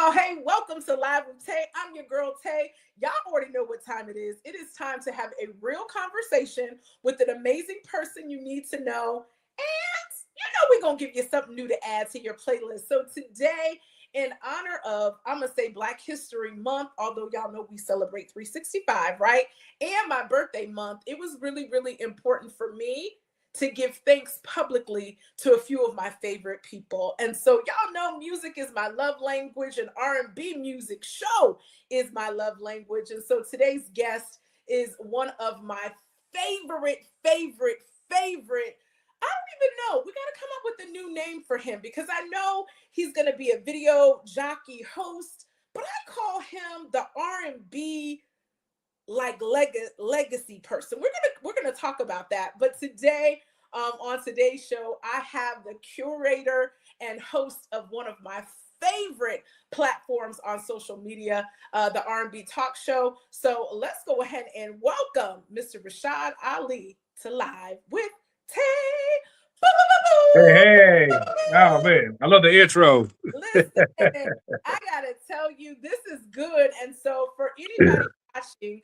y'all. Hey, welcome to Live with Tay. I'm your girl, Tay. Y'all already know what time it is. It is time to have a real conversation with an amazing person you need to know. And we're going to give you something new to add to your playlist. So today, in honor of, I'm going to say Black History Month, although y'all know we celebrate 365, right? And my birthday month, it was really, really important for me to give thanks publicly to a few of my favorite people. And so y'all know music is my love language, and R&B music show is my love language. And so today's guest is one of my favorite. I don't even know. We got to come up with a new name for him because I know he's going to be a video jockey host, but I call him the R&B like legacy person. We're gonna talk about that. But today, on today's show, I have the curator and host of one of my favorite platforms on social media, the R&B Talk Show. So let's go ahead and welcome Mr. Rashad Ali to Live with Tay. Hey. Oh, man. I love the intro. Listen, I gotta tell you, this is good. And so for anybody watching,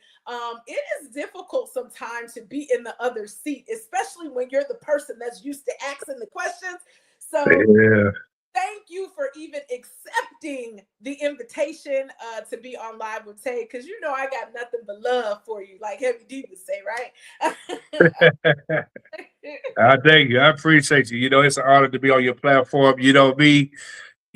it is difficult sometimes to be in the other seat, especially when you're the person that's used to asking the questions. So Yeah. thank you for even accepting the invitation to be on Live with Tay, because I got nothing but love for you, like Heavy D would say, right? I thank you. I appreciate you. It's an honor to be on your platform. Me,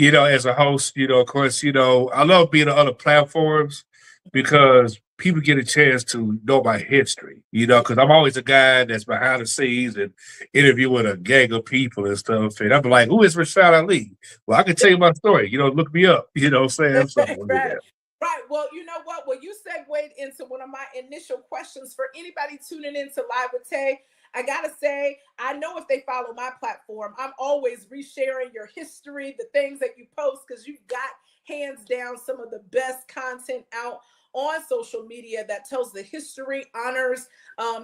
as a host, of course, I love being on other platforms because people get a chance to know my history, because I'm always a guy that's behind the scenes and interviewing a gang of people and stuff. And I'm like, who is Rashad Ali? Well, I can tell you my story. Look me up. You know what I'm saying? So, Right. Right. Well, you know what? Well, you segued into one of my initial questions for anybody tuning in to Live with Tay. I got to say, I know if they follow my platform, I'm always resharing your history, the things that you post, because you've got hands down some of the best content out on social media that tells the history, honors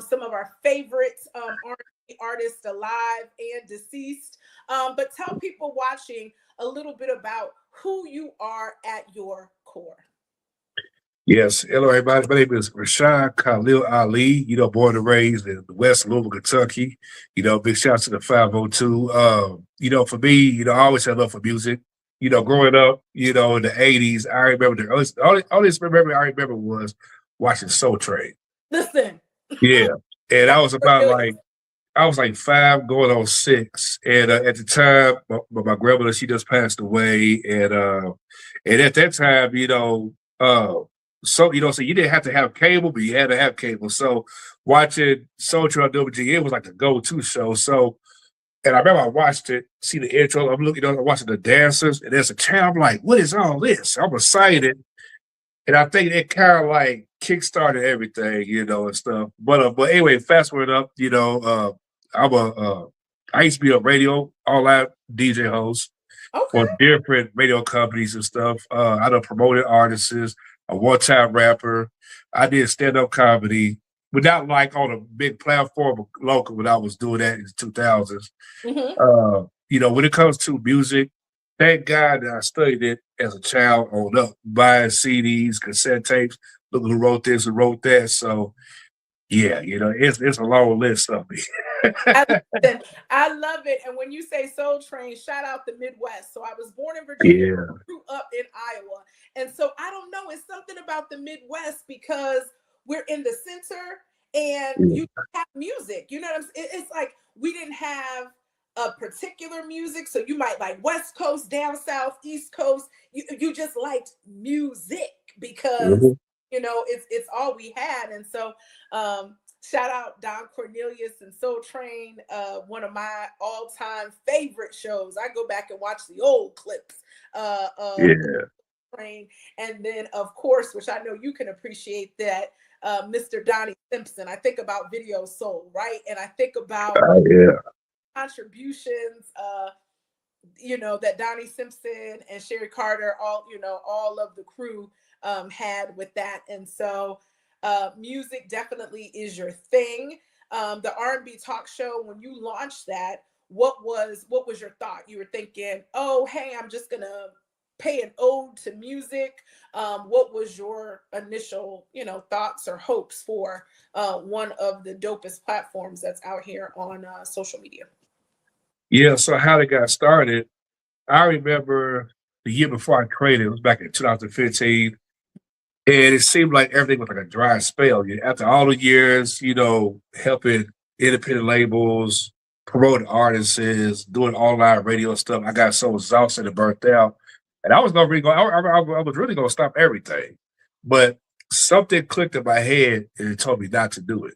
some of our favorites, R&B artists alive and deceased. But tell people watching a little bit about who you are at your core. Yes. Hello, everybody. My name is Rashad Khalil Ali, born and raised in West Louisville, Kentucky. Big shout out to the 502. For me, I always had love for music. Growing up, in the 80s, I remember I remember was watching Soul Train. Listen. Yeah. And I was like 5 going on 6. And at the time, my grandmother, she just passed away. And at that time, so so you didn't have to have cable, but you had to have cable. So watching Soul Train on WGN was like the go-to show. So, and I remember I watched it, see the intro. I'm looking, I'm watching the dancers, and there's a child. I'm like, what is all this? I'm excited, and I think it kind of like kickstarted everything, and stuff. But anyway, fast forward up, I used to be a radio all out DJ host for different radio companies and stuff. I done promoted artists, a one-time rapper. I did stand-up comedy, but not like on a big platform local when I was doing that in the 2000s. When it comes to music, thank God that I studied it as a child on up, buying CDs, cassette tapes, looking who wrote this and wrote that. So, yeah, it's a long list of me. I love it. And when you say Soul Train, shout out the Midwest. So I was born in Virginia, grew up in Iowa. And so I don't know, it's something about the Midwest because we're in the center and you have music. You know what I'm saying? It's like we didn't have a particular music. So you might like West Coast, down South, East Coast. You just liked music because, it's all we had. And so shout out Don Cornelius and Soul Train, one of my all-time favorite shows. I go back and watch the old clips of Train. And then, of course, which I know you can appreciate that, Mr. Donnie Simpson. I think about Video Soul, right? And I think about contributions, that Donnie Simpson and Sherry Carter, all of the crew had with that. And so music definitely is your thing. The R&B Talk Show, when you launched that, what was your thought? You were thinking, oh, hey, I'm just gonna pay an ode to music. What was your initial, thoughts or hopes for one of the dopest platforms that's out here on social media? Yeah, so how it got started, I remember the year before I created, it was back in 2015, and it seemed like everything was like a dry spell. After all the years, helping independent labels, promoting artists, doing online radio stuff, I got so exhausted and burnt out. And I was not really going, I was really going to stop everything. But something clicked in my head and it told me not to do it.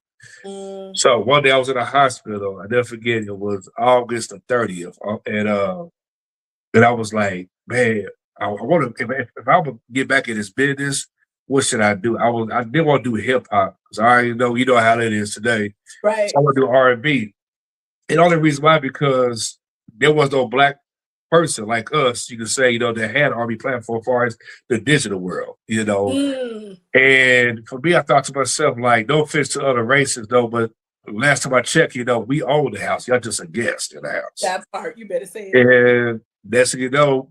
So one day I was in a hospital. I never forget, it was August the 30th. And I was like, man, I want to, if I would get back in this business, what should I do? I didn't want to do hip hop because I already know, how it is today. Right. So I want to do R&B. And the only reason why, because there was no black person like us, you could say, that had an R&B platform as far as the digital world, And for me, I thought to myself, like, no offense to other races though, but last time I checked, we own the house. Y'all just a guest in the house. That part, you better say it. And that's,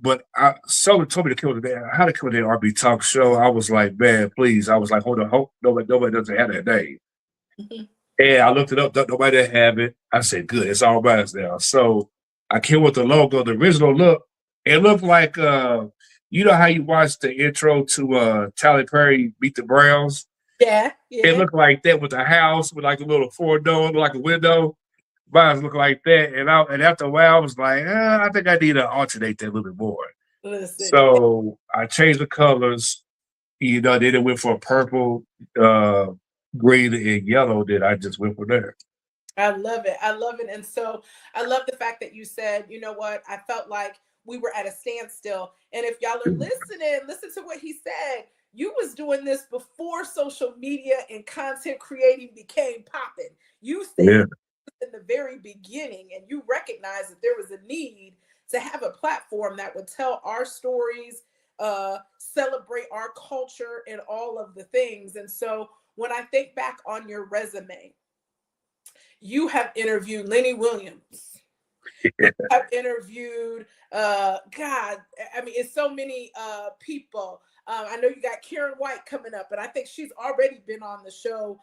but someone told me to come how to come to the R&B Talk Show. I was like, man, please. I was like, hold on, nobody doesn't have that name. And I looked it up, nobody didn't have it. I said, good, it's all about us now. So I came with the logo, the original look. It looked like, you know how you watch the intro to Tyler Perry Beat the Browns? Yeah. It looked like that with the house, with like a little door, like a window. Mine look like that, and after a while, I was like, I think I need to alternate that a little bit more. Listen. So I changed the colors. Then it went for purple, green, and yellow. Then I just went from there. I love it. And so I love the fact that you said, you know what? I felt like we were at a standstill. And if y'all are listening, listen to what he said. You was doing this before social media and content creating became popping. You said in the very beginning, and you recognized that there was a need to have a platform that would tell our stories, celebrate our culture and all of the things. And so when I think back on your resume, you have interviewed Lenny Williams. I've interviewed, it's so many people. I know you got Karen White coming up, and I think she's already been on the show.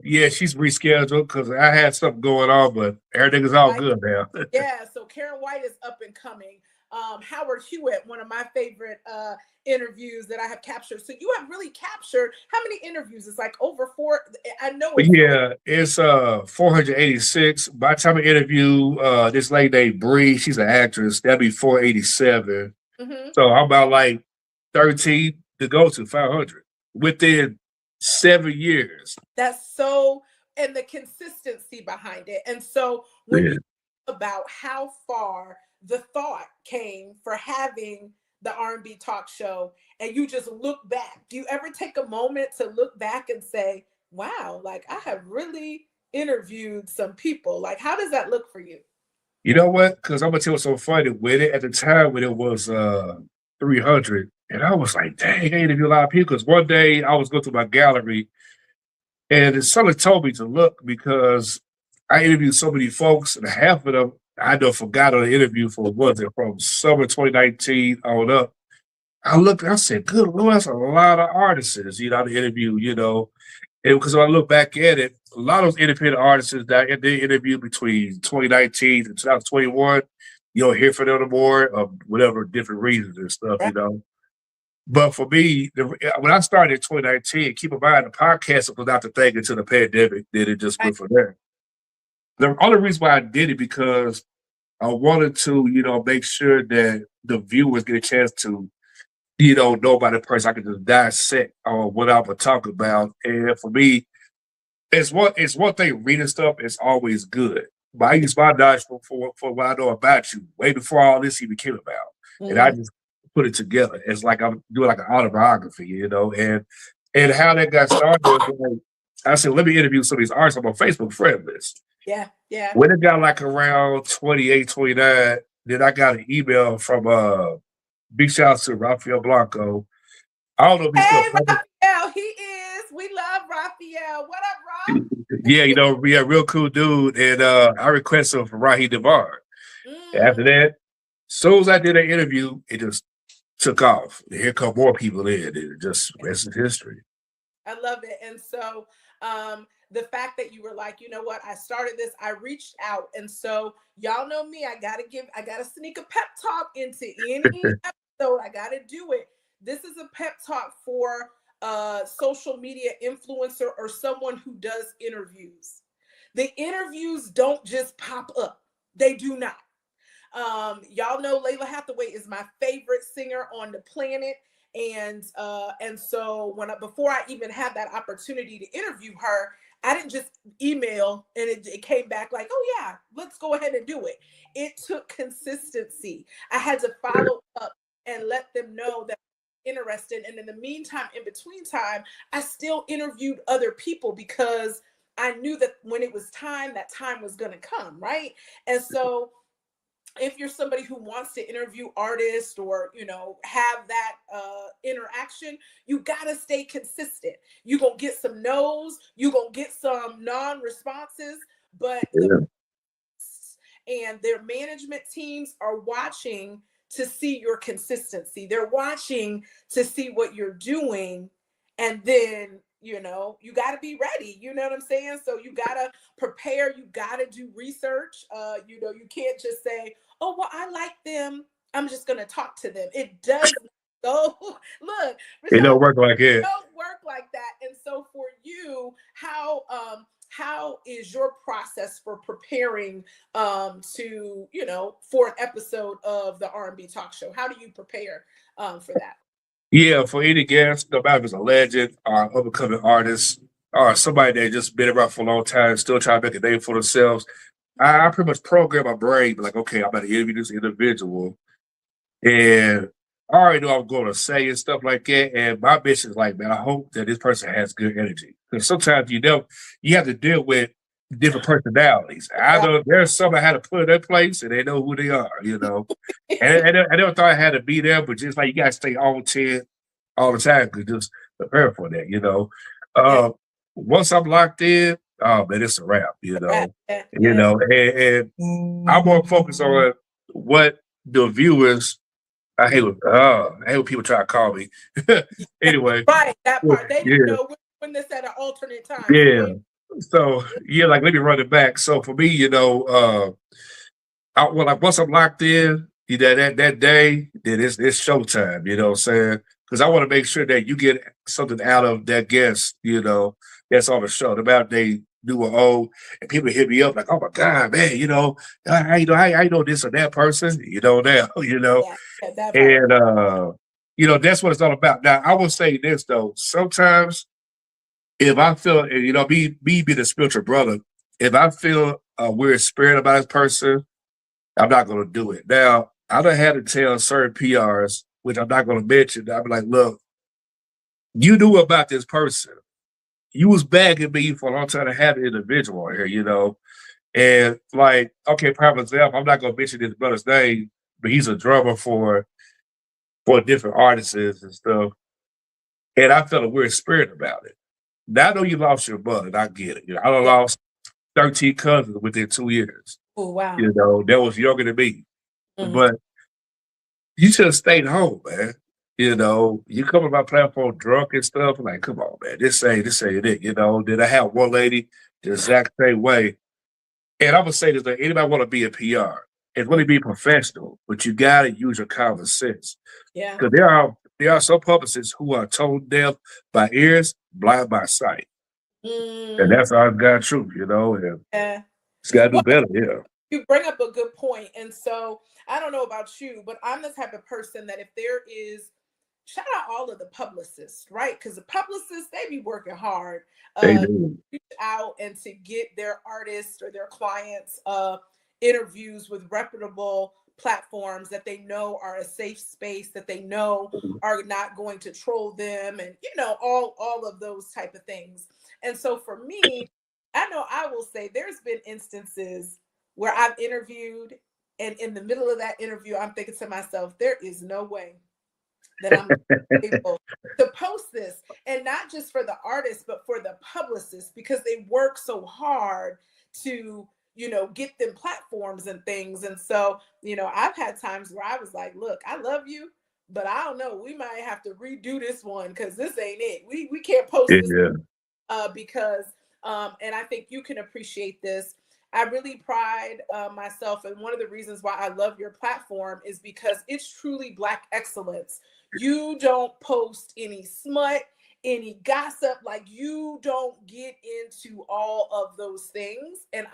Yeah, she's rescheduled because I had something going on, but everything is all good now. Yeah, so Karen White is up and coming. Howard Hewitt, one of my favorite interviews that I have captured. So you have really captured how many interviews? It's like over 4. I know. It's 486. By the time I interview this lady named Bree, she's an actress. That'd be 487. So how about like 13 to go to 500 within 7 years? That's so, and the consistency behind it. And so when you think about how far the thought came for having the R&B Talk Show, and you just look back, do you ever take a moment to look back and say, wow, like I have really interviewed some people? Like, how does that look for you? You know what? Because I'm gonna tell you what's so funny with it. At the time when it was 300, and I was like, dang, I interviewed a lot of people. Because one day I was going through my gallery, and someone told me to look because I interviewed so many folks, and half of them I forgot on the interview from summer 2019 on up. I looked, I said, good Lord, that's a lot of artists, to interview, And because when I look back at it, a lot of those independent artists that they interviewed between 2019 and 2021, you don't hear from them anymore of whatever different reasons and stuff, But for me, when I started in 2019, keep in mind, the podcast was not the thing until the pandemic, then it just went from there. The only reason why I did it because I wanted to, make sure that the viewers get a chance to, know about the person. I could just dissect what I'm gonna talk about. And for me, it's one thing reading stuff is always good. But I use my knowledge for what I know about you way before all this even came about. And I just put it together. It's like I'm doing like an autobiography, and how that got started. I said, let me interview some of these artists on my Facebook friend list. Yeah. When it got like around 28, 29, then I got an email from big shout out to Rafael Blanco. I don't know if he's still Raphael, he is. We love Raphael. What up, Rob? Yeah, real cool dude. And I requested him for Rahi Devar. After that, as soon as I did an interview, it just took off. Here come more people in. It just rest is history. I love it. And so the fact that you were like, you know what, I started this, I reached out. And so y'all know me, I gotta sneak a pep talk into any episode. I gotta do it. This is a pep talk for social media influencer or someone who does interviews. The interviews don't just pop up. They do not. Y'all know Layla Hathaway is my favorite singer on the planet. And so before I even had that opportunity to interview her, I didn't just email and it came back like, oh yeah, let's go ahead and do it. It took consistency. I had to follow up and let them know that I'm interested. And in the meantime, in between time, I still interviewed other people because I knew that when it was time, that time was going to come, right? And so if you're somebody who wants to interview artists or, have that interaction, you got to stay consistent. You're going to get some no's, you're going to get some non-responses, but and their management teams are watching to see your consistency. They're watching to see what you're doing. And then, you got to be ready. You know what I'm saying? So you got to prepare. You got to do research. You can't just say, oh, well, I like them, I'm just going to talk to them. It does go. Look, It don't work like it. It don't work like that. And so for you, how is your process for preparing for an episode of the R&B Talk Show? How do you prepare for that? Yeah, for any guest, no matter if it's a legend or up-and-coming artist or somebody that just been around for a long time, still trying to make a name for themselves, I pretty much program my brain like, okay, I'm going to interview this individual, and I already know I'm going to say and stuff like that. And my mission is like, man, I hope that this person has good energy, because sometimes you have to deal with different personalities. I know there's some I had to put in their place, and they know who they are, And I never thought I had to be there, but just like you got to stay on 10 all the time, because just prepare for that. Once I'm locked in, oh man, it's a wrap, and I'm more focused on what the viewers. I hate when people try to call me. Anyway, right, that part they didn't know when this at an alternate time. Yeah, so like let me run it back. So for me, once I'm locked in, that day, then it's showtime. You know what I'm saying? Because I want to make sure that you get something out of that guest. That's on the show. No matter they do or old, and people hit me up like, "Oh my God, man! How you know this or that person? Now, and that's what it's all about." Now, I will say this though: sometimes if I feel, me being a spiritual brother, if I feel a weird spirit about this person, I'm not going to do it. Now, I done had to tell certain PRs, which I'm not going to mention. I'm like, look, you knew about this person. You was bagging me for a long time to have an individual here, And like, okay, prime example, I'm not going to mention this brother's name, but he's a drummer for different artists and stuff. And I felt a weird spirit about it. Now I know you lost your mother, and I get it. I done lost 13 cousins within 2 years. Oh, wow. That was younger than me. Mm-hmm. But you should have stayed home, man. You come on my platform drunk and stuff, like, come on, man, this ain't it. Then I have one lady the exact same way. And I'm gonna say this, that anybody want to be a PR, it's really be professional, but you gotta use your common sense. Yeah. Because there are some publicists who are tone deaf by ears, blind by sight. And that's our God truth, and it's gotta do better, yeah. You bring up a good point. And so I don't know about you, but I'm the type of person that if there is, shout out all of the publicists, right? Because the publicists, they be working hard to reach out and to get their artists or their clients interviews with reputable platforms that they know are a safe space, that they know are not going to troll them, and all of those type of things. And so for me, I know I will say there's been instances where I've interviewed, and in the middle of that interview, I'm thinking to myself, there is no way that I'm able to post this. And not just for the artist, but for the publicist, because they work so hard to, get them platforms and things. And so, I've had times where I was like, look, I love you, but I don't know. We might have to redo this one because this ain't it. We can't post this because and I think you can appreciate this. I really pride myself, and one of the reasons why I love your platform is because it's truly Black excellence. You don't post any smut, any gossip, like you don't get into all of those things. And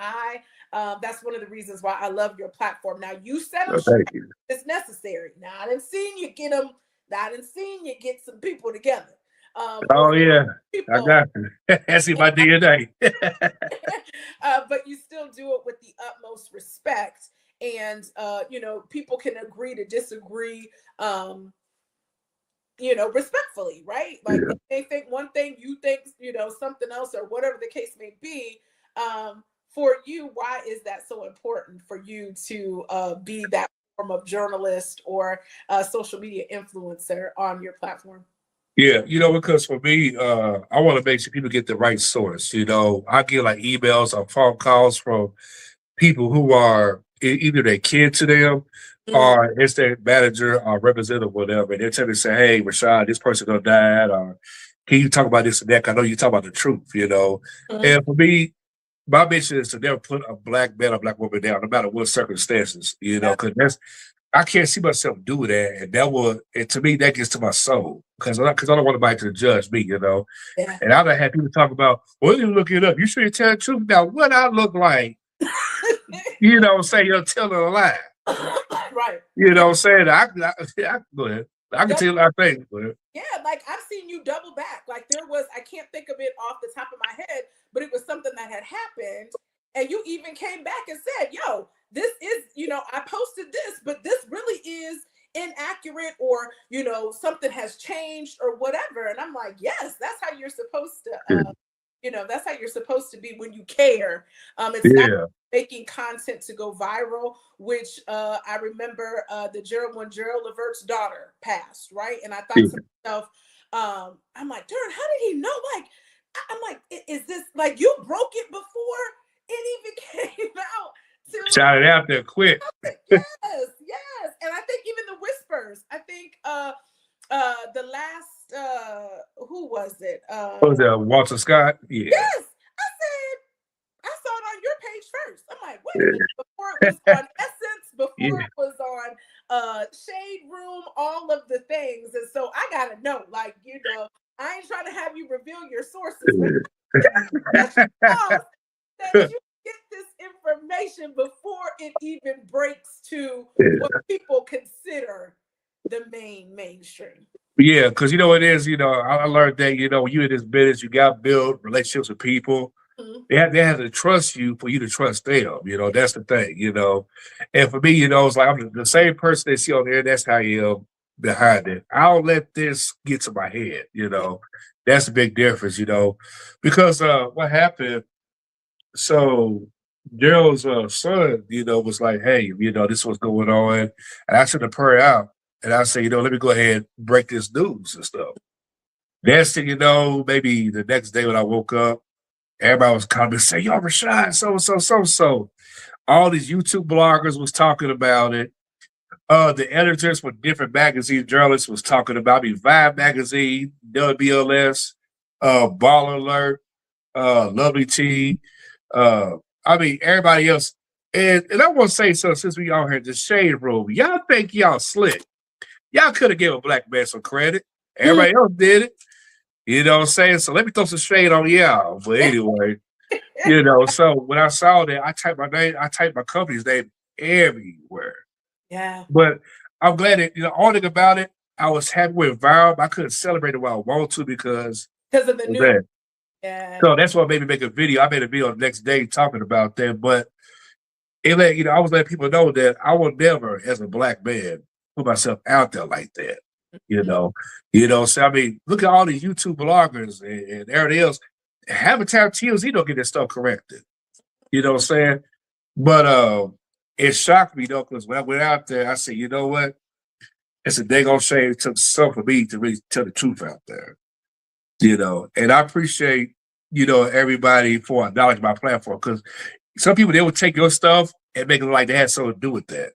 that's one of the reasons why I love your platform. Now you said it's necessary. Now I didn't see you get them. I didn't see you get some people together. Oh yeah, people. I got you. That's in my DNA. But you still do it with the utmost respect, and people can agree to disagree. Respectfully, right? Like if they think one thing, you think, something else, or whatever the case may be. For you, why is that so important for you to be that form of journalist or social media influencer on your platform? Yeah, because for me, I want to make sure people get the right source. I get like emails or phone calls from people who are either their kid to them or it's their manager or representative, whatever. And they're telling me, say, hey, Rashad, this person gonna die, or can you talk about this and that? I know you talk about the truth, And for me, my mission is to never put a Black man or Black woman down, no matter what circumstances, because I can't see myself do that, and to me, that gets to my soul, because I don't want anybody to judge me, Yeah. And I've had people talk about, well, you look it up. You should tell the truth. Now, what I look like, say you're telling a lie. Right. You know what I'm saying? I go ahead. I can tell you a lot of things. Yeah, like I've seen you double back. Like I can't think of it off the top of my head, but it was something that had happened. And you even came back and said, yo, this is, I posted this, but this really is inaccurate, or, something has changed or whatever. And I'm like, yes, that's how you're supposed to, that's how you're supposed to be when you care. It's not making content to go viral, which I remember when Gerald Levert's daughter passed, right? And I thought to myself, I'm like, darn, how did he know? Like, I'm like, is this like you broke it before it even came out? Shout it out there quick. Yes. And I think even the whispers, I think the last who was it? Was it Walter Scott? Yeah. Yes. I saw it on your page first. I'm like, wait a minute, before it was on Essence, before it was on Shade Room, all of the things. And so I gotta know, like, I ain't trying to have you reveal your sources. That you get this information before it even breaks to what people consider the mainstream. Yeah, because it is, I learned that, when you're in this business, you got to build relationships with people. They have to trust you for you to trust them. That's the thing, And for me, it's like I'm the same person they see on there, that's how I am behind it. I don't let this get to my head, That's the big difference, because what happened, so Gerald's son, was like, hey, this is what's going on. And I took the prayer out and I said, let me go ahead and break this news and stuff. Next thing you know, maybe the next day when I woke up, everybody was coming saying, yo, Rashad, so. All these YouTube bloggers was talking about it. The editors for different magazine journalists was talking about me. Vibe Magazine, WBLS, Ball Alert, Lovely Tea. Everybody else. And I want to say so, since we all heard the Shade Room, y'all think y'all slick. Y'all could have given a Black man some credit. Everybody else did it. You know what I'm saying? So let me throw some shade on y'all. But anyway, so when I saw that, I typed my name, I typed my company's name everywhere. Yeah. But I'm glad that, all thing about it, I was happy with viral. I couldn't celebrate it while I wanted to because of the new. Yeah. So that's why I made me make a video. I made a video the next day talking about that. But I was letting people know that I will never, as a Black man, put myself out there like that. So look at all these YouTube bloggers and everything else. Half the time TMZ don't get this stuff corrected. You know what I'm saying? But it shocked me though, because when I went out there, I said, you know what? It's a dang on shame. It took some for me to really tell the truth out there. And I appreciate, everybody for acknowledging my platform, because some people, they would take your stuff and make it like they had something to do with that.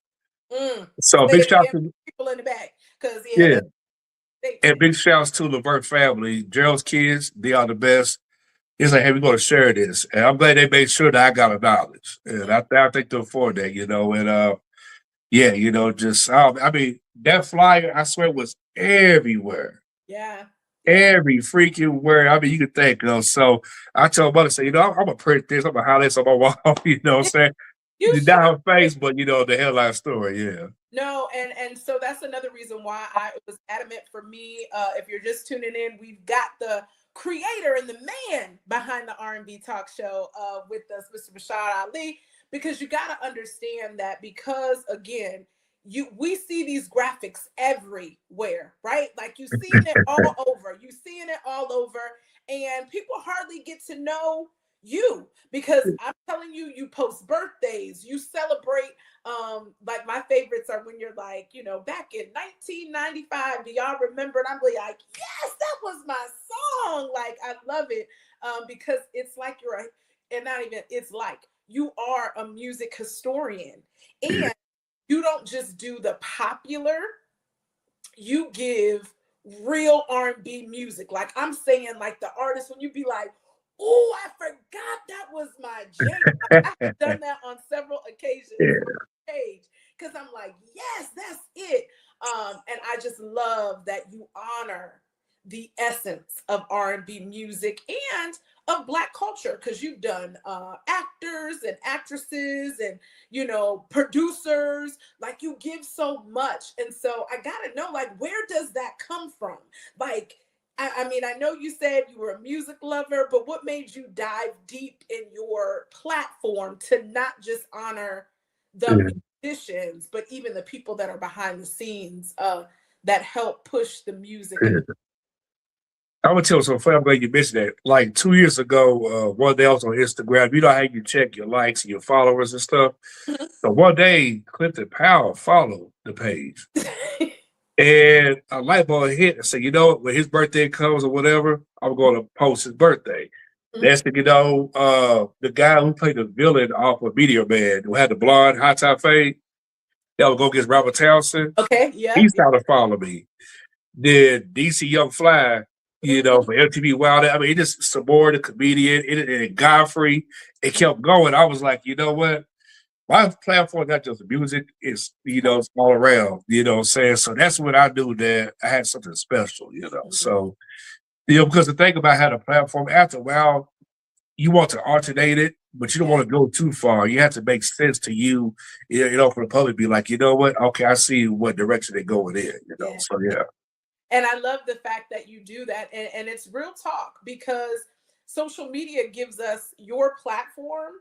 So big shout out to people in the back. Because yeah. And big shouts to Levert family. Gerald's kids, they are the best. It's like, hey, we're going to share this. And I'm glad they made sure that I got a knowledge. And I think they'll afford that, and yeah, just I mean, that flyer, I swear, was everywhere. Yeah. Every freaking word. I mean, you could think of. So I told mother, say, I'm gonna print this, I'm gonna highlight this on my wall, you know what I'm saying? You Not her face, but the headline story, yeah. No, and so that's another reason why I was adamant for me. If you're just tuning in, we've got the creator and the man behind the R&B Talk Show with us, Mr. Rashad Ali, because you got to understand that because again, we see these graphics everywhere, right? Like you seeing it all over. You seeing it all over, and people hardly get to know you because I'm telling you, you post birthdays, you celebrate. Like my favorites are when you're like, back in 1995, do y'all remember? And I'm like, yes, that was my song. Like, I love it because it's like it's like you are a music historian and you don't just do the popular, you give real R&B music. Like I'm saying, like the artist, when you be like, oh, I forgot that was my jam. I've done that on several occasions. Yeah. Page because I'm like, yes, that's it. And I just love that you honor the essence of R&B music and of Black culture because you've done actors and actresses and producers. Like you give so much, and so I gotta know, like, where does that come from? Like, I mean, I know you said you were a music lover, but what made you dive deep in your platform to not just honor the musicians, but even the people that are behind the scenes that help push the music? I'm gonna tell you something funny. I'm glad you mentioned that. Like 2 years ago, one day I was on Instagram. You know how you check your likes and your followers and stuff. So one day, Clifton Powell followed the page, and a light bulb hit and said, when his birthday comes or whatever, I'm going to post his birthday. That's the guy who played the villain off of Meteor Man, who had the blonde high top fade. That would go against Robert Townsend. Okay, yeah. He started following me. Then DC Young Fly, for MTV Wild. I mean, it just Samora, the comedian, and Godfrey. It kept going. I was like, you know what? My platform, not just music, it's it's all around. You know what I'm saying? So that's when I knew that I had something special. So because the thing about having a platform, after a while, you want to alternate it, but you don't want to go too far. You have to make sense to you, for the public. Be like, you know what? Okay, I see what direction they're going in. So yeah. And I love the fact that you do that. And it's real talk because social media gives us your platform.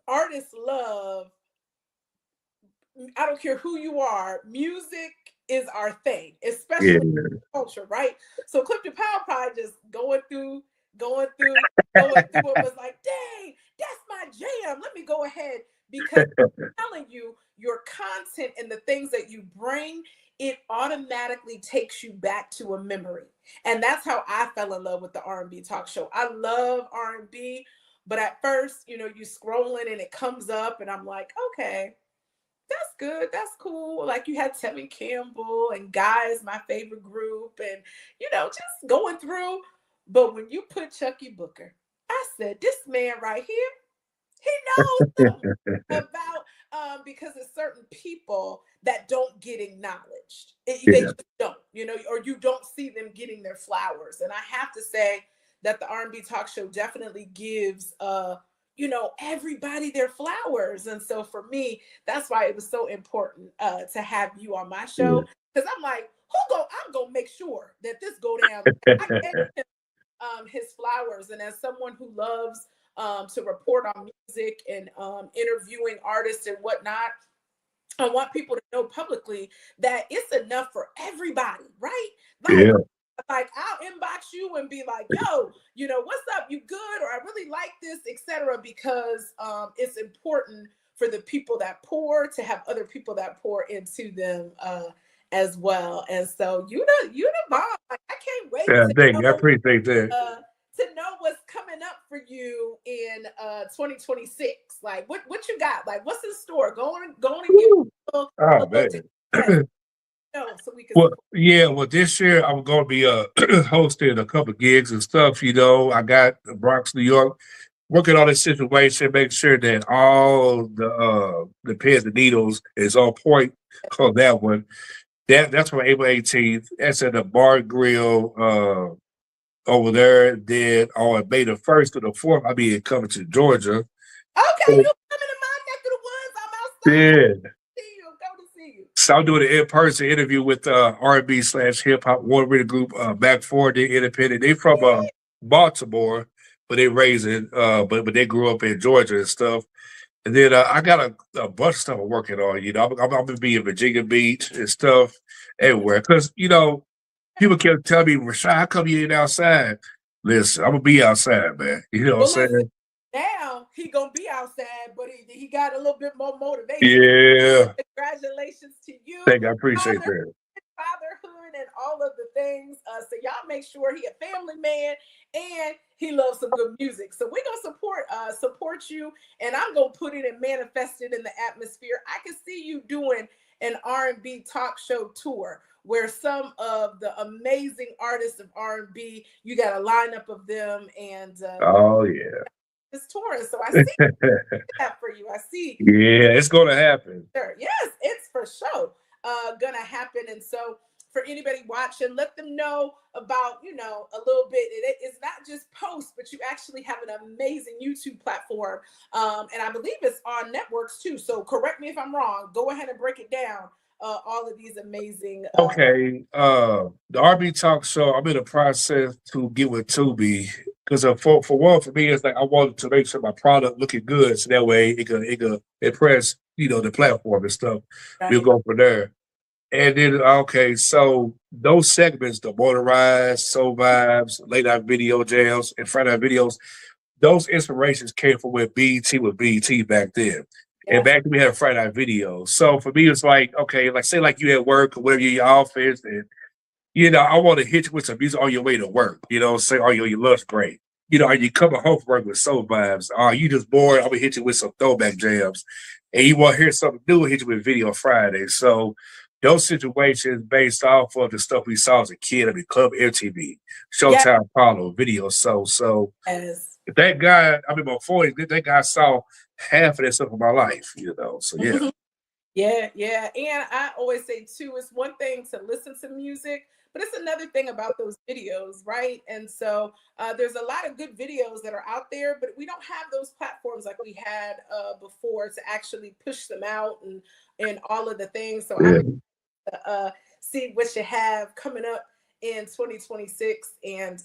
Artists love, I don't care who you are, music is our thing, especially in culture, right? So Clifton Powell probably just going through it was like, dang, that's my jam. Let me go ahead because I'm telling you, your content and the things that you bring, it automatically takes you back to a memory. And that's how I fell in love with the R&B Talk Show. I love R&B, but at first, you scrolling and it comes up and I'm like, okay, that's good. That's cool. Like you had Tevin Campbell and Guys, my favorite group, and just going through. But when you put Chucky Booker, I said, this man right here, he knows something about because it's certain people that don't get acknowledged. They just don't, or you don't see them getting their flowers. And I have to say that the R&B Talk Show definitely gives everybody their flowers. And so for me, that's why it was so important to have you on my show. Because I'm like, I'm gonna make sure that this go down. I get his flowers. And as someone who loves to report on music and interviewing artists and whatnot, I want people to know publicly that it's enough for everybody, right? Like I'll inbox you and be like, yo, what's up? You good? Or I really like this, etc. Because it's important for the people that pour to have other people that pour into them as well. And so you the bomb. Like, I can't wait. I appreciate that. To know what's coming up for you in 2026. Like what you got? Like what's in store? Going to give people man. know so we can. Well, yeah. Well, this year I'm going to be hosting a couple of gigs and stuff. I got the Bronx, New York, working on this situation, make sure that all the pins and needles is on point on that one. That's from April 18th. That's at the Bar Grill over there. Then on May the 1st to the 4th, I'll be in Covington, Georgia. Okay, you coming to my neck of the woods? I'm outside. Yeah. Go to see you. So I'm doing an in-person interview with R&B / hip hop one-rated group Back Forward. They're independent. They from Baltimore, but they raised in but they grew up in Georgia and stuff. And then I got a bunch of stuff I'm working on. I'm gonna be in Virginia Beach and stuff everywhere. Because people kept telling me, Rashad, how come you ain't outside? Listen, I'm gonna be outside, man. You know what I'm saying? Now he gonna be outside, but he got a little bit more motivation. Yeah. Congratulations to you. I appreciate that. Fatherhood and all of the things. So y'all make sure he a family man and he loves some good music. So we're gonna support you, and I'm gonna put it and manifest it in the atmosphere. I can see you doing an R&B talk show tour where some of the amazing artists of R&B, you got a lineup of them, and oh yeah. This touring. So I see that for you. I see. Yeah, it's gonna happen. Yes, it's for sure gonna happen. And so for anybody watching, let them know about a little bit. It's not just posts, but you actually have an amazing YouTube platform, and I believe it's on networks too. So correct me if I'm wrong. Go ahead and break it down. All of these amazing. Okay, the R&B Talk Show. I'm in the process to get with Tubi because for me, it's like I wanted to make sure my product looking good, so that way it could impress the platform and stuff. Right. We'll go from there. And then so those segments, the Motorized, Soul Vibes, Late Night Video Jams, and Friday Night Videos, those inspirations came from when BET was BET back then. And back then we had a Friday Night Video. So for me, it's like, okay, like say like you at work or whatever you're in your office, and I want to hit you with some music on your way to work. Say on your lunch break. Are you coming home from work with Soul Vibes? Are you just bored? I'm gonna hit you with some throwback jams. And you want to hear something new, hit you with Video Friday. So those situations based off of the stuff we saw as a kid, Club MTV, Showtime, Apollo, Video So that guy, before that guy saw half of that stuff in my life, so yeah. Yeah. And I always say too, it's one thing to listen to music, but it's another thing about those videos, right? And so there's a lot of good videos that are out there, but we don't have those platforms like we had before to actually push them out and all of the things. So I'm gonna see what you have coming up in 2026 and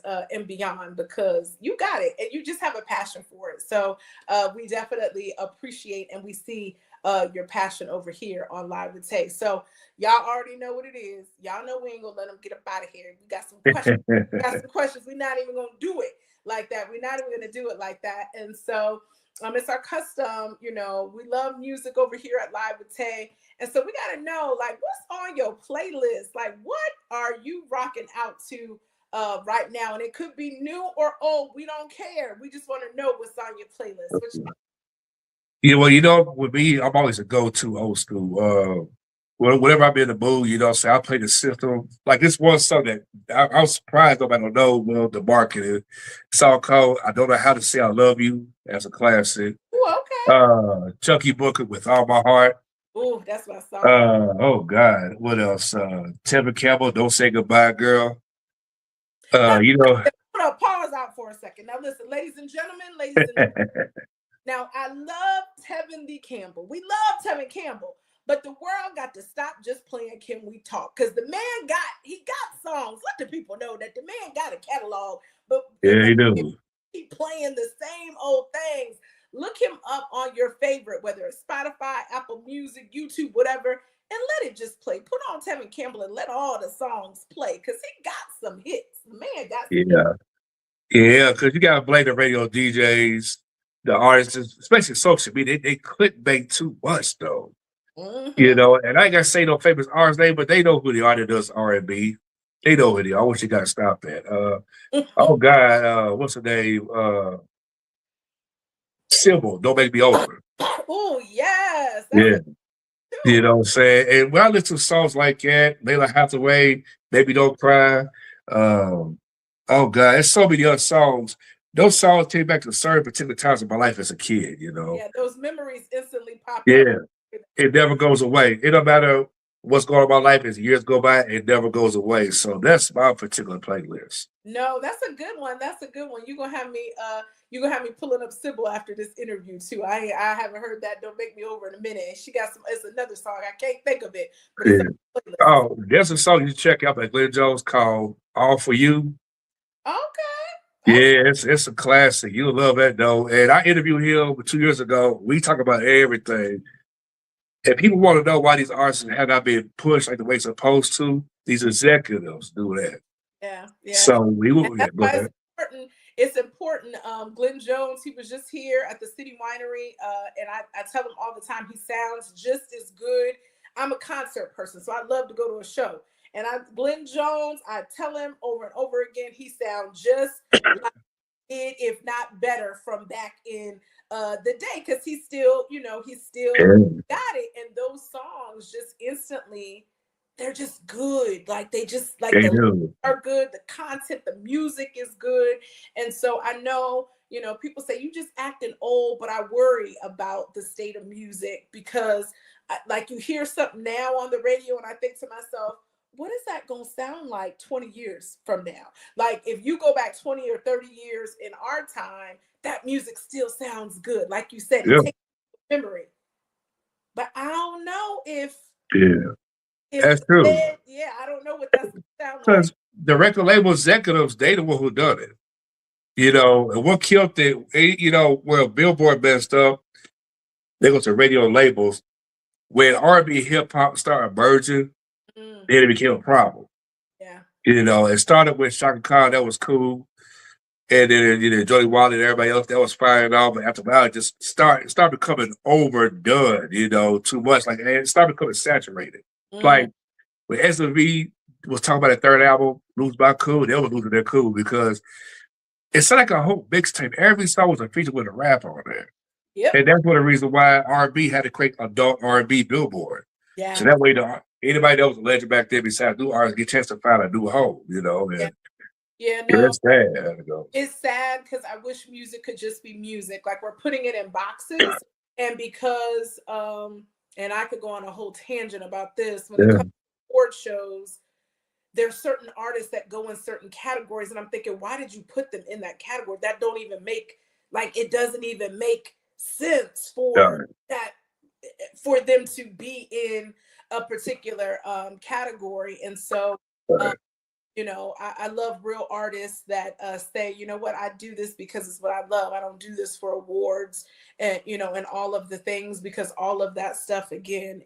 beyond, because you got it and you just have a passion for it. So we definitely appreciate and we see your passion over here on Live with Tay. So y'all already know what it is. Y'all know we ain't gonna let them get up out of here. We got some questions. We're not even gonna do it like that. We're not even gonna do it like that. And so it's our custom, we love music over here at Live with Tay. And so we got to know, like, what's on your playlist? Like, what are you rocking out to right now? And it could be new or old. We don't care. We just want to know what's on your playlist. With me, I'm always a go-to old school. Whenever I'm in the mood, say I play the system. Like this one song that I was surprised nobody don't know the market. It's all called "I Don't Know How to Say I Love You" as a classic. Ooh, okay. Chucky Booker with "All My Heart." Ooh, that's my song. Oh God, what else? Tevin Campbell, "Don't Say Goodbye, Girl." I'm gonna pause out for a second. Now listen, ladies and gentlemen. Now I love Tevin D. Campbell. We love Tevin Campbell. But the world got to stop just playing Can We Talk? Because the man got songs. Let the people know that the man got a catalog. But yeah, he do. Keep playing the same old things. Look him up on your favorite, whether it's Spotify, Apple Music, YouTube, whatever, and let it just play. Put on Tevin Campbell and let all the songs play, because he got some hits. The man got some hits. Yeah, because you got to blame the radio DJs, the artists, especially social media. They clickbait too much, though. Mm-hmm. And I ain't got to say no famous artist name, but they know who the artist does R&B. They know who they are. I wish you got to stop that. Oh, God, what's her name? Sybil, Don't Make Me Over. Oh, yes. Yeah. You know what I'm saying? And when I listen to songs like that, Layla Hathaway, Baby Don't Cry, oh God, there's so many other songs. Those songs take back to certain particular times of my life as a kid, you know? Yeah, those memories instantly pop up. Yeah. It never goes away. It don't matter what's going on in my life as years go by, it never goes away. So that's my particular playlist. No, that's a good one. That's a good one. You're gonna have me pulling up Sybil after this interview too. I haven't heard that. Don't make me over in a minute. And she got some. It's another song. I can't think of it, but it's a playlist. Oh, there's a song you check out by Glenn Jones called "All for You." Okay. Yeah, it's a classic. You'll love that though. And I interviewed him 2 years ago. We talk about everything. And people want to know why these artists have not been pushed like the way it's supposed to. These executives do that. Yeah, yeah. So we will. That's why it's important. It's important. Glenn Jones, he was just here at the City Winery, and I tell him all the time he sounds just as good. I'm a concert person, so I love to go to a show. And Glenn Jones, I tell him over and over again, he sounds just like it, if not better, from back in the day, because he's still got it. And those songs just instantly, they're just good. Like they are good. The content, the music is good. And so I know, people say you just acting old, but I worry about the state of music because like you hear something now on the radio and I think to myself, what is that going to sound like 20 years from now? Like if you go back 20 or 30 years in our time, that music still sounds good. Like you said, it takes memory. But I don't know if that's true. I don't know what that's going to sound like. Because the record label executives, they the one who done it. And what killed it, well, Billboard messed up. They go to radio labels. When R&B hip hop started emerging, then it became a problem. Yeah. It started with Shaka Khan, that was cool. And then, Jody Watley and everybody else, that was fine and all. But after a while, it just started becoming overdone, too much. Like, it started becoming saturated. Like, when S&V was talking about their third album, Lose My Cool, they were losing their cool because it's like a whole mixtape. Every song was a feature with a rap on there. Yep. And that's one of the reasons why R&B had to create adult R&B Billboard. Yeah. So that way, anybody that was a legend back then besides new artists get a chance to find a new home, And, it's sad. It's sad because I wish music could just be music. Like we're putting it in boxes, and because and I could go on a whole tangent about this when it comes to award shows. There's certain artists that go in certain categories, and I'm thinking, why did you put them in that category? That don't even make it doesn't even make sense for that for them to be in a particular category. And so I love real artists that say, you know what, I do this because it's what I love. I don't do this for awards and and all of the things, because all of that stuff again,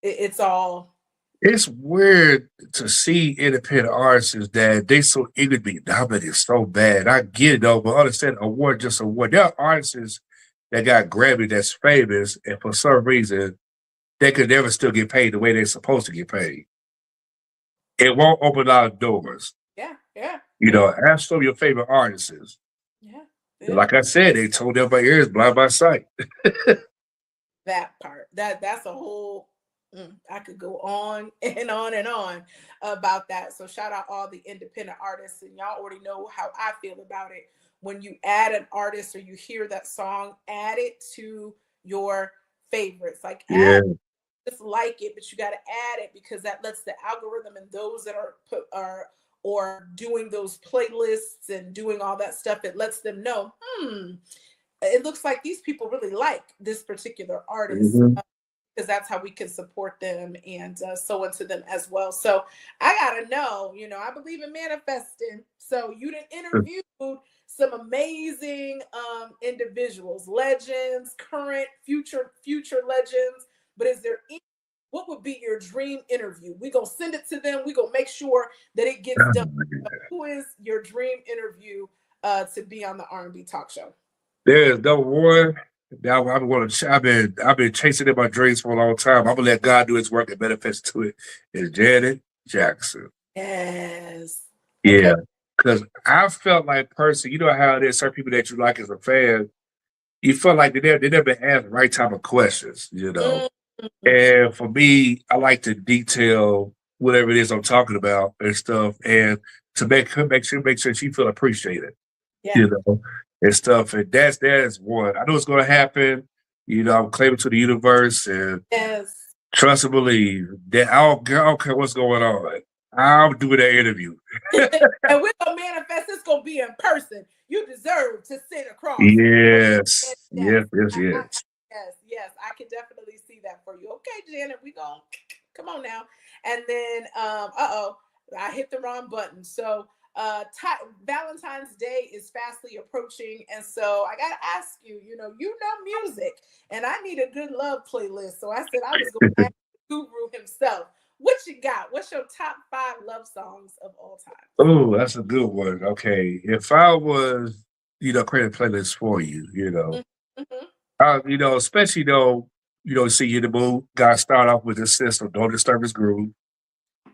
it's all. It's weird to see independent artists that they so eager to be nominated so bad. I get it though, but understand award just award. There are artists that got Grammy that's famous, and for some reason they could never still get paid the way they're supposed to get paid. It won't open a lot of doors. Yeah. Ask some of your favorite artists. Yeah. Like I said, they told them my ears blind by sight. That part. That's a whole. I could go on and on and on about that. So shout out all the independent artists, and y'all already know how I feel about it. When you add an artist or you hear that song, add it to your favorites. Like just like it, but you got to add it because that lets the algorithm and those that are doing those playlists and doing all that stuff, it lets them know, it looks like these people really like this particular artist. Because that's how we can support them and sow into them as well. So I gotta know, I believe in manifesting. So you done interviewed some amazing individuals, legends, current, future legends. But what would be your dream interview? We're gonna send it to them. We're gonna make sure that it gets done. Who is your dream interview to be on the R&B Talk Show? There's no one. I've been chasing in my dreams for a long time. I'm gonna let God do His work and manifest to it. Is Janet Jackson? Yes. Yeah, because I felt like personally, you know how it is. Certain people that you like as a fan, you felt like they never been asked the right type of questions. And for me, I like to detail whatever it is I'm talking about and stuff, and to make sure she feel appreciated, Yeah. you know, and stuff. And that's one. I know it's going to happen. You know, I'm claiming to the universe, and Yes. trust and believe that I don't care what's going on. I'll do that interview. And we're gonna manifest. It's gonna be in person. You deserve to sit across. Yes, yes, yes, yes. Yes, I can definitely see that for you. Okay, Janet, we gonna come on now. And then, I hit the wrong button. So, Valentine's Day is fastly approaching, and so I gotta ask you. You know music, and I need a good love playlist. So I said I was gonna ask the guru himself. What you got? What's your top 5 love songs of all time? Oh, that's a good one. Okay, if I was, create a playlist for you, Mm-hmm. especially see you in the mood. Got to start off with the system. Don't disturb his groove.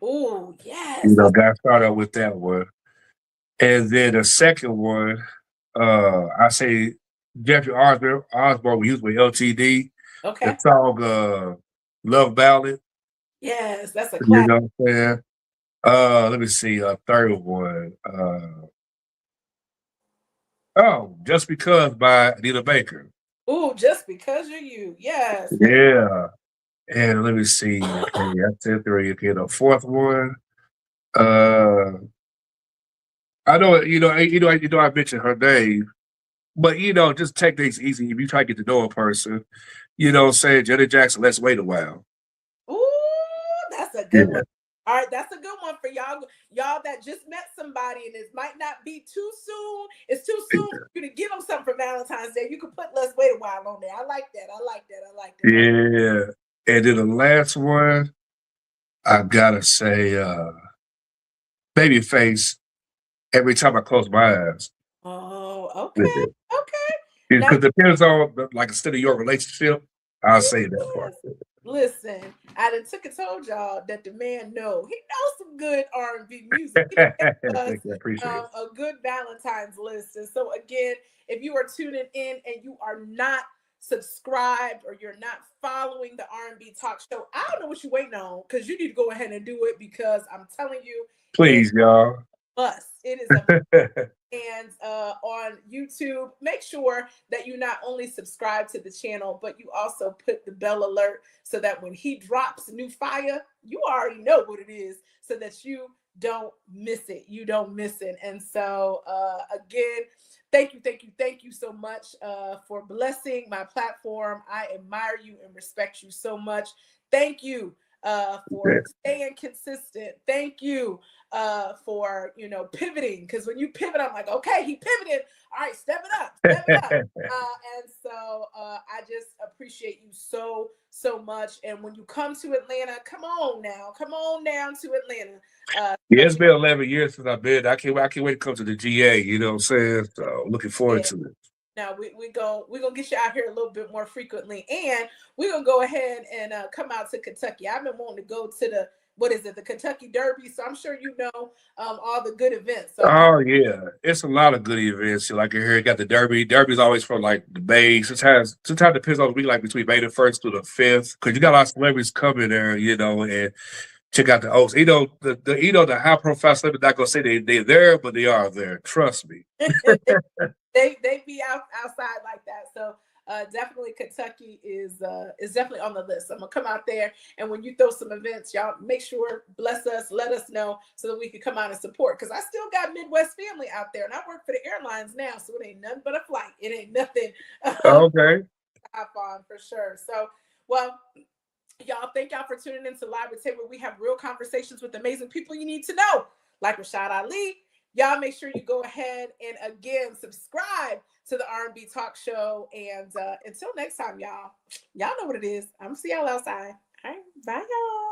Oh yes. Got to start out with that one, and then the second one, I say Jeffrey Osborne. We use with LTD. The Okay. song "Love Ballad." Yes, that's a You classic. know what I'm saying? Let me see. A third one. Oh, Just Because by Anita Baker. Oh, just because you're you. Yes. Yeah. And let me see. Okay, that's it. Three. Okay, the fourth one. Uh, I know. I mentioned her name, but just take things easy. If you try to get to know a person, say Janet Jackson. Let's wait a while. Ooh, that's a good Yeah. one. All right, that's a good one for y'all that just met somebody, and it might not be too soon. It's too soon for you to give them something for Valentine's Day. You can put "Let's Wait a While" on there. I like that. I like that. I like that. Yeah. And then the last one, I gotta say, Babyface. Every time I close my eyes. Oh, With okay. it. Okay. Now, Because it depends on instead of your relationship, I'll say that part. yes. Listen, I done took and told y'all that the man he knows some good R&B music. He done gave us Thank you. I appreciate it. a good Valentine's list. And so again, if you are tuning in and you are not subscribed or you're not following the R&B Talk Show, I don't know what you're waiting on, because you need to go ahead and do it, because I'm telling you, Please, y'all. it is a and on YouTube. Make sure that you not only subscribe to the channel, but you also put the bell alert, so that when he drops new fire, you already know what it is, so that you don't miss it. You don't miss it. And so again, thank you so much for blessing my platform. I admire you and respect you so much. Thank you for staying consistent. Thank you for pivoting, because when you pivot, I'm like, okay, he pivoted. All right, step it up. And so I just appreciate you so much. And when you come to Atlanta, come on down to Atlanta. Yeah, it's been 11 years since I've been. I can't wait to come to the GA. You know what I'm saying? So looking forward to it. Now we're gonna get you out here a little bit more frequently, and we're gonna go ahead and come out to Kentucky. I've been wanting to go to the Kentucky Derby, so I'm sure all the good events. So Yeah, it's a lot of good events. Like here, you got the Derby. Derby's always from like the May. Sometimes it depends on the week, like between May the 1st to the 5th, because you got a lot of celebrities coming there. And check out the Oaks. The high profile celebrities not gonna say they're there, but they are there. Trust me. they be outside like that. So definitely Kentucky is definitely on the list. I'm gonna come out there, and when you throw some events, y'all make sure bless us, let us know, so that we can come out and support. Because I still got Midwest family out there, and I work for the airlines now, so it ain't nothing but a flight. It ain't nothing. Okay. Hop on for sure. So, well, y'all, thank y'all for tuning in to Live with Tay, where we have real conversations with amazing people you need to know, like Rashad Ali. Y'all make sure you go ahead and again subscribe to the R&B Talk Show. And until next time, y'all know what it is. I'm gonna see y'all outside. All right, bye, y'all.